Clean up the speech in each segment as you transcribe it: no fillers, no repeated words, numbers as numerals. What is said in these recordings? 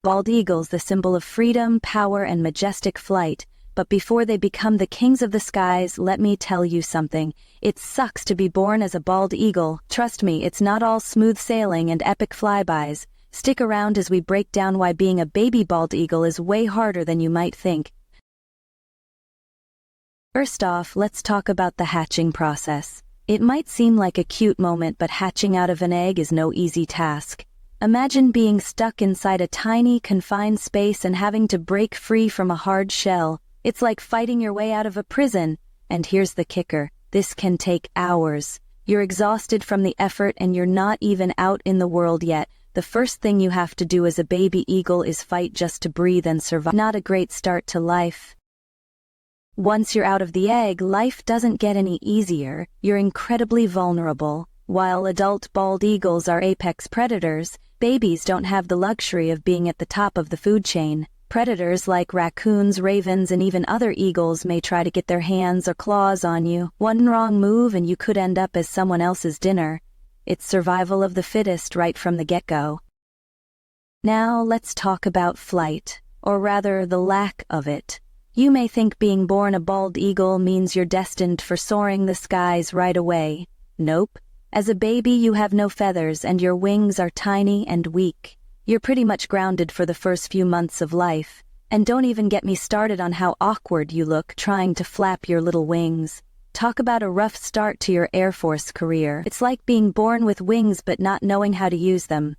bald eagles the symbol of freedom, power, and majestic flight. But before they become the kings of the skies, let me tell you something. It sucks to be born as a bald eagle. Trust me, it's not all smooth sailing and epic flybys. Stick around as we break down why being a baby bald eagle is way harder than you might think. First off, let's talk about the hatching process. It might seem like a cute moment, but hatching out of an egg is no easy task. Imagine being stuck inside a tiny, confined space and having to break free from a hard shell. It's like fighting your way out of a prison. And here's the kicker. This can take hours. You're exhausted from the effort and you're not even out in the world yet. The first thing you have to do as a baby eagle is fight just to breathe and survive. Not a great start to life. Once you're out of the egg, life doesn't get any easier. You're incredibly vulnerable. While adult bald eagles are apex predators, babies don't have the luxury of being at the top of the food chain. Predators like raccoons, ravens, and even other eagles may try to get their hands or claws on you. One wrong move and you could end up as someone else's dinner. It's survival of the fittest right from the get-go. Now let's talk about flight, or rather the lack of it. You may think being born a bald eagle means you're destined for soaring the skies right away. Nope. As a baby, you have no feathers and your wings are tiny and weak. You're pretty much grounded for the first few months of life. And don't even get me started on how awkward you look trying to flap your little wings. Talk about a rough start to your Air Force career. It's like being born with wings but not knowing how to use them.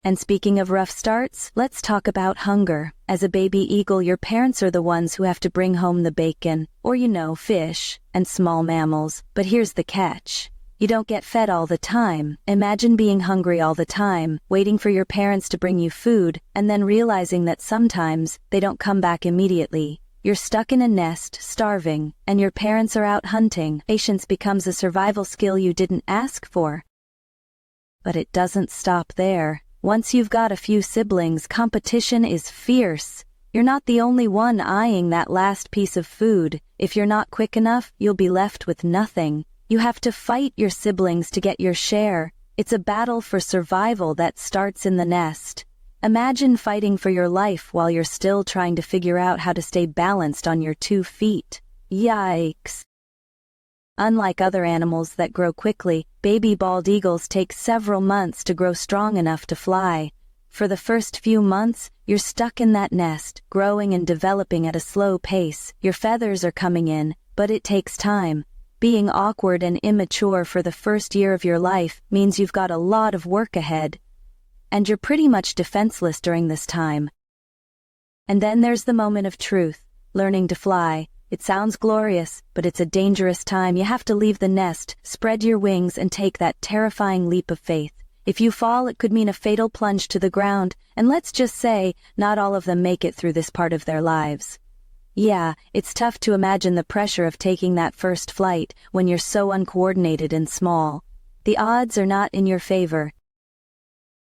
And speaking of rough starts, let's talk about hunger. As a baby eagle, your parents are the ones who have to bring home the bacon, or fish, and small mammals. But here's the catch. You don't get fed all the time. Imagine being hungry all the time, waiting for your parents to bring you food, and then realizing that sometimes they don't come back immediately. You're stuck in a nest, starving, and your parents are out hunting. Patience becomes a survival skill you didn't ask for. But it doesn't stop there. Once you've got a few siblings, competition is fierce. You're not the only one eyeing that last piece of food. If you're not quick enough, you'll be left with nothing. You have to fight your siblings to get your share. It's a battle for survival that starts in the nest. Imagine fighting for your life while you're still trying to figure out how to stay balanced on your 2 feet. Yikes. Unlike other animals that grow quickly, baby bald eagles take several months to grow strong enough to fly. For the first few months, you're stuck in that nest, growing and developing at a slow pace. Your feathers are coming in, but it takes time. Being awkward and immature for the first year of your life means you've got a lot of work ahead. And you're pretty much defenseless during this time. And then there's the moment of truth, learning to fly. It sounds glorious, but it's a dangerous time. You have to leave the nest, spread your wings, and take that terrifying leap of faith. If you fall, it could mean a fatal plunge to the ground, and let's just say, not all of them make it through this part of their lives. Yeah, it's tough to imagine the pressure of taking that first flight when you're so uncoordinated and small. The odds are not in your favor.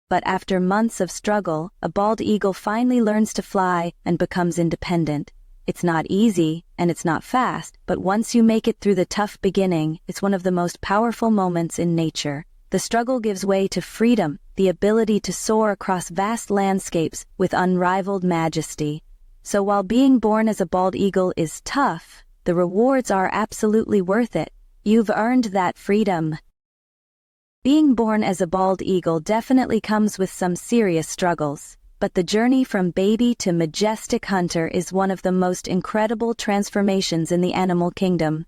But after months of struggle, a bald eagle finally learns to fly and becomes independent. It's not easy, and it's not fast, but once you make it through the tough beginning, it's one of the most powerful moments in nature. The struggle gives way to freedom, the ability to soar across vast landscapes with unrivaled majesty. So while being born as a bald eagle is tough, the rewards are absolutely worth it. You've earned that freedom. Being born as a bald eagle definitely comes with some serious struggles, but the journey from baby to majestic hunter is one of the most incredible transformations in the animal kingdom.